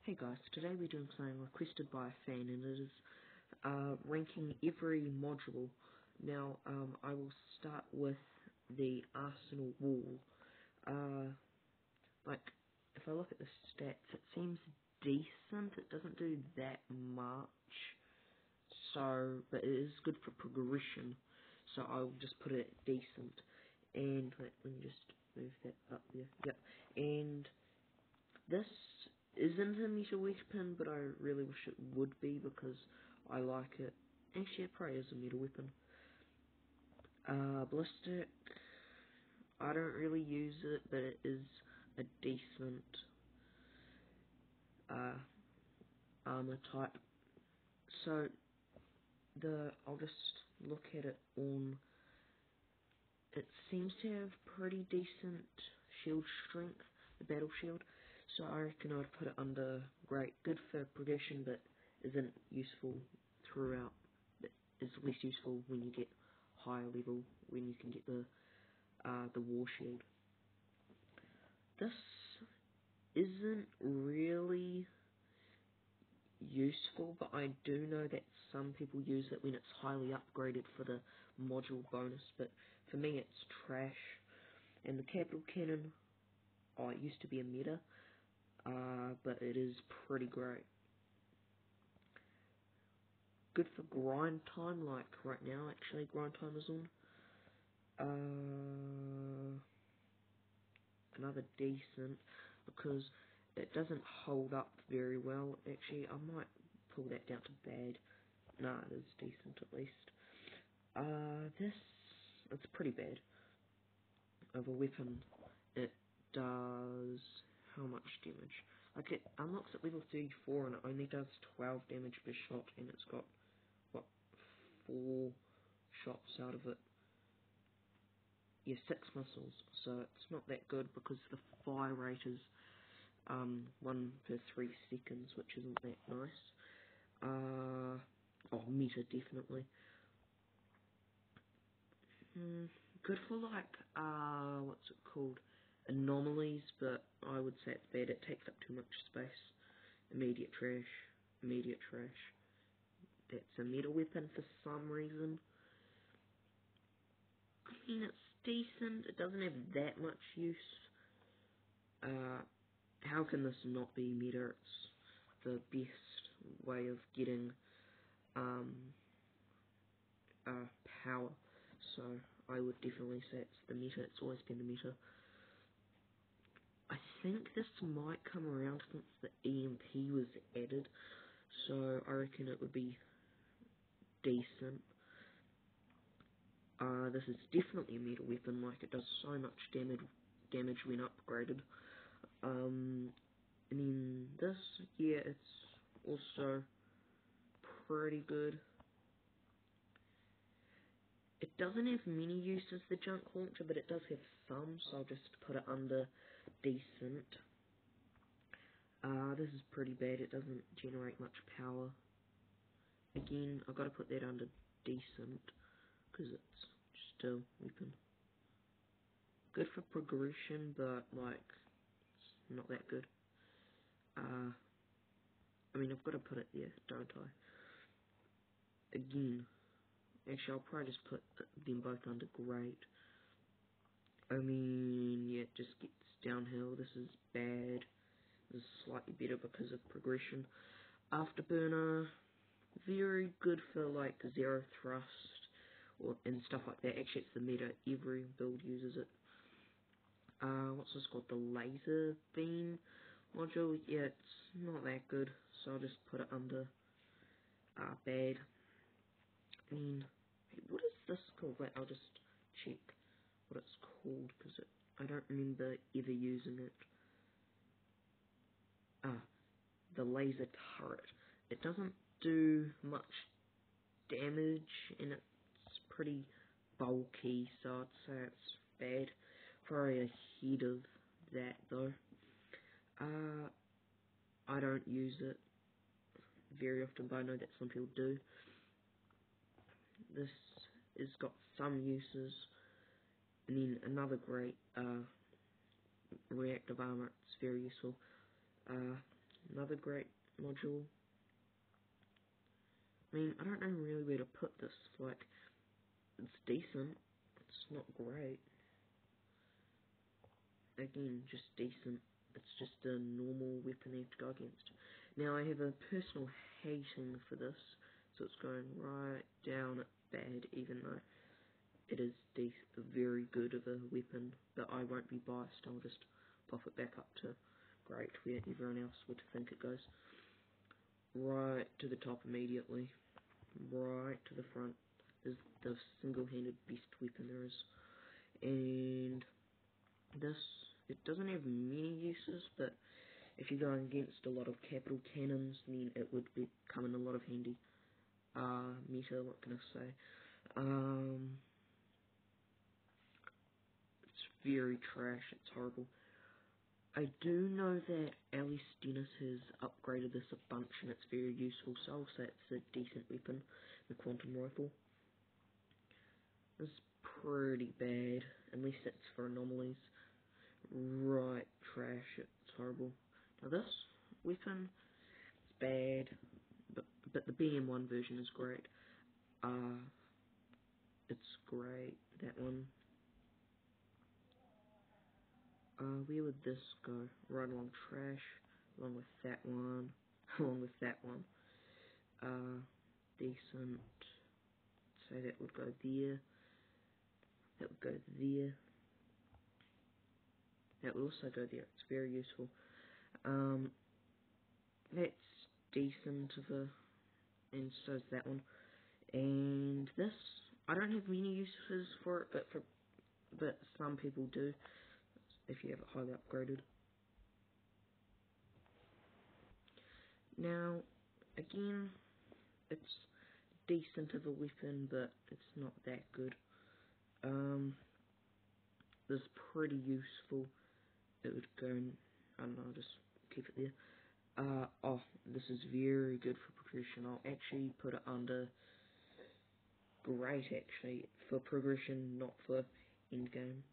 Hey guys, today we're doing something requested by a fan, and it is ranking every module. Now, I will start with the Arsenal wall. Like, if I look at the stats, it seems decent. It doesn't do that much, but it is good for progression. So I'll just put it at decent. And let me just move that up there. Yep. And this isn't a meta weapon, but I really wish it would be because I like it. Actually, it probably is a meta weapon. Ballistic, I don't really use it, but it is a decent armor type. So I'll just look at it on. It seems to have pretty decent shield strength, the battle shield. So I reckon I'd put it under great. Good for progression, but isn't useful throughout. It is less useful when you get higher level, when you can get the war shield. This isn't really useful, but I do know that some people use it when it's highly upgraded for the module bonus, but for me it's trash. And the capital cannon, it used to be a meta, but it is pretty great. Good for grind time, like right now actually grind time is on. Another decent, because it doesn't hold up very well. Actually, I might pull that down to bad. Nah, it is decent at least. It's pretty bad of a weapon. It does how much damage? Like, it unlocks at level 34 and it only does 12 damage per shot, and it's got, what, 4 shots out of it. Yeah, 6 missiles, so it's not that good because the fire rate is 1 per 3 seconds, which isn't that nice. Meta definitely. Good for like what's it called? Anomalies, but I would say it's bad. It takes up too much space. Immediate trash. Immediate trash. That's a meta weapon for some reason. I mean, it's decent. It doesn't have that much use. How can this not be meta? It's the best way of getting power. So I would definitely say it's the meta. It's always been the meta. I think this might come around since the EMP was added, so I reckon it would be decent. This is definitely a meta weapon, like it does so much damage when upgraded. And then this, yeah, it's also pretty good. It doesn't have many uses, the junk launcher, but it does have some, so I'll just put it under decent. This is pretty bad, it doesn't generate much power. Again, I've got to put that under decent, because it's just a weapon. Good for progression, but, like, it's not that good. I mean, I've got to put it there, don't I? Again, actually, I'll probably just put them both under great. I mean, yeah, it just gets downhill. This is bad. This is slightly better because of progression. Afterburner, very good for like zero thrust and stuff like that. Actually, it's the meta. Every build uses it. What's this called? The laser beam module. Yeah, it's not that good, so I'll just put it under bad. I mean, what is this called? Wait, I'll just check what it's called because I don't remember ever using it. The laser turret. It doesn't do much damage and it's pretty bulky, so I'd say it's bad. Probably ahead of that though. I don't use it very often, but I know that some people do. This has got some uses, and then another great reactive armor. It's very useful. Another great module. I mean, I don't know really where to put this. Like, it's decent. It's not great. Again, just decent. It's just a normal weapon I have to go against. Now, I have a personal hating for this, so it's going right down at bad, even though it is very good of a weapon, but I won't be biased. I'll just pop it back up to great, where everyone else would think it goes. Right to the top immediately. Right to the front is the single-handed best weapon there is. And this, it doesn't have many uses, but if you're going against a lot of capital cannons, then it would come in a lot of handy. Meta, what can I say? It's very trash, it's horrible. I do know that Alice Dennis has upgraded this a bunch and it's very useful, so I'll say it's a decent weapon, the Quantum Rifle. It's pretty bad, unless it's for anomalies. Right, trash, it's horrible. Now this weapon is bad, but the BM1 version is great. It's great, that one. Where would this go? Right along trash, along with that one, along with that one. Decent. So that would go there. That would go there. That would also go there. It's very useful. That's decent and so is that one. And this, I don't have many uses for it, but some people do if you have it highly upgraded. Now, again, it's decent of a weapon, but it's not that good. This is pretty useful. It would go in, I don't know, I'll just keep it there. Oh, this is very good for progression. I'll actually put it under great, actually, for progression, not for endgame.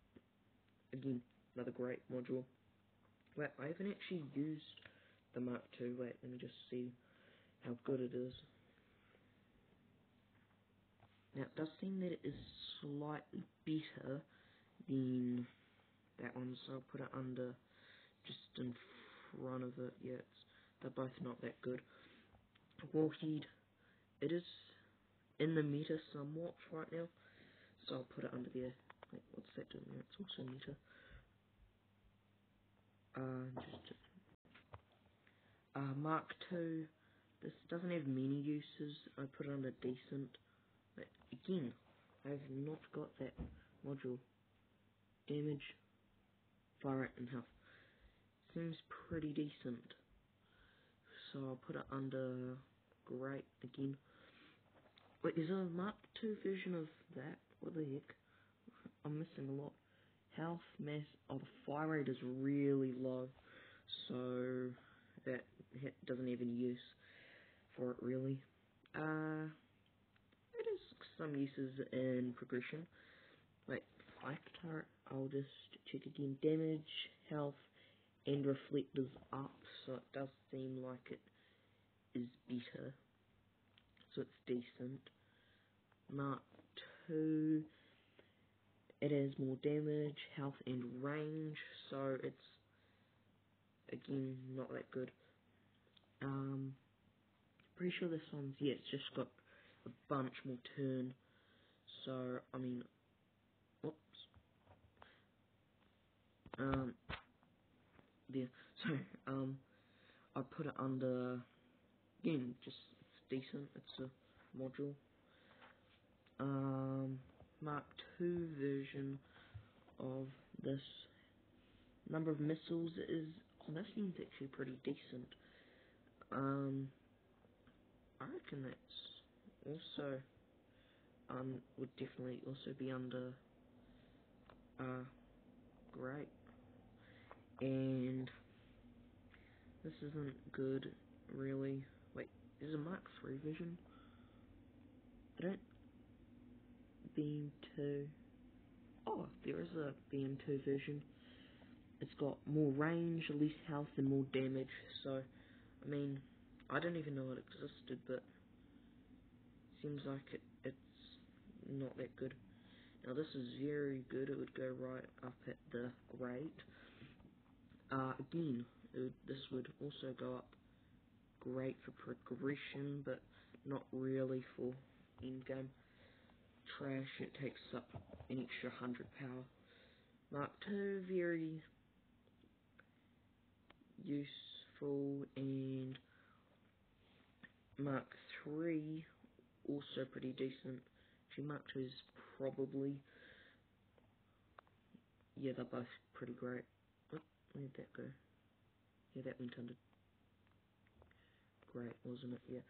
Again, another great module. Wait, I haven't actually used the Mark II. Wait, let me just see how good it is. Now, it does seem that it is slightly better than that one, so I'll put it under, just in front of it. Yeah, they're both not that good. Warhead, it is in the meta somewhat right now, so I'll put it under there. Wait, what's that doing there? It's also meta. Mark II, this doesn't have many uses. I put it under decent. But again, I've not got that module. Damage, fire rate, and health. Seems pretty decent. So I'll put it under great again. Wait, is there a Mark II version of that? What the heck? I'm missing a lot. Health, mass, oh, the fire rate is really low. So that doesn't have any use for it really. It is some uses in progression. Wait, fire turret, I'll just check again. Damage, health, and reflectors up, so it does seem like it is better. So it's decent. Mark II, it has more damage, health, and range, so it's again not that good. Pretty sure this one's, yeah, it's just got a bunch more turn. So I mean, whoops. There. So I put it under, again, just it's decent. It's a module. Mark II version of this. Number of missiles is, oh, that seems actually pretty decent. I reckon that's also would definitely also be under great. And this isn't good really. Wait, is a Mark III version? I don't. BM2. Oh, there is a BM2 version. It's got more range, less health, and more damage. So I mean, I didn't even know it existed, but seems like it's not that good. Now this is very good. It would go right up at the great. Again, this would also go up great for progression, but not really for in-game. Trash, it takes up an extra 100 power. Mark II, very useful, and Mark III, also pretty decent. Actually, Mark II is probably, yeah, they're both pretty great. Oh, where'd that go? Yeah, that went under great, wasn't it? Yeah.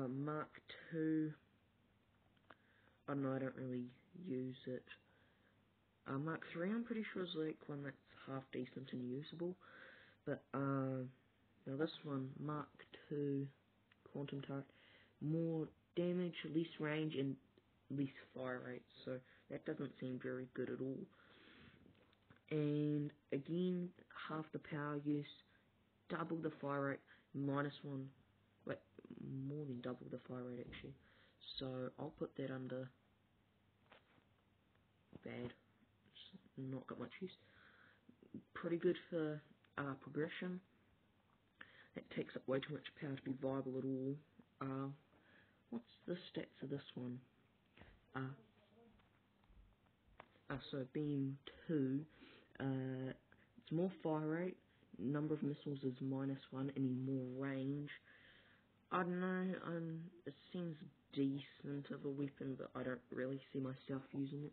Mark II, I don't know, I don't really use it. Mark III, I'm pretty sure is like one that's half decent and usable. But, now this one, Mark II, Quantum Turret, more damage, less range, and less fire rate, so that doesn't seem very good at all. And again, half the power use, double the fire rate, -1, wait, more than double the fire rate actually. So I'll put that under bad, it's not got much use. Pretty good for progression. It takes up way too much power to be viable at all. What's the stats of this one? So beam 2, it's more fire rate, number of missiles is -1, and more range. I don't know, it seems decent of a weapon, but I don't really see myself using it.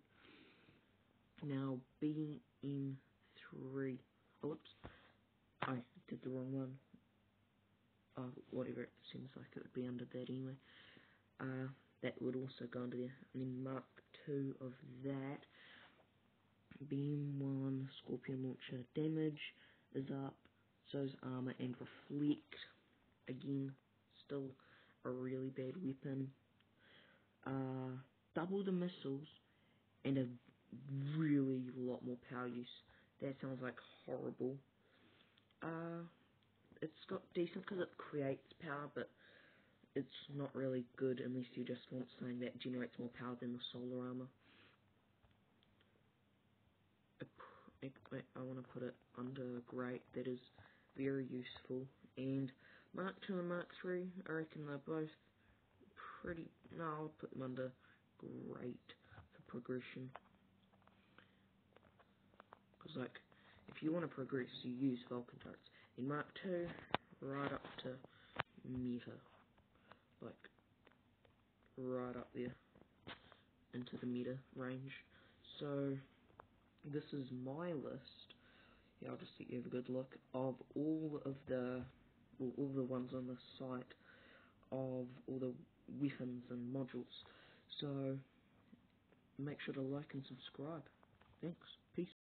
Now, BM3, oh, whoops, I did the wrong one. Whatever, it seems like it would be under that anyway. That would also go under there. And then Mark II of that. Beam 1, Scorpion Launcher damage is up, so is armor and reflect. Again, still a really bad weapon. Double the missiles and a really lot more power use. That sounds like horrible. It's got decent because it creates power, but it's not really good unless you just want something that generates more power than the solar armor. I want to put it under great. That is very useful. And Mark II and Mark III, I reckon they're both pretty. No, I'll put them under great for progression. Because, like, if you want to progress, you use Vulcan turrets. In Mark II, right up to meta. Like, right up there into the meta range. So, this is my list. Yeah, I'll just let you have a good look of all the ones on the site of all the weapons and modules. So make sure to like and subscribe. Thanks. Peace.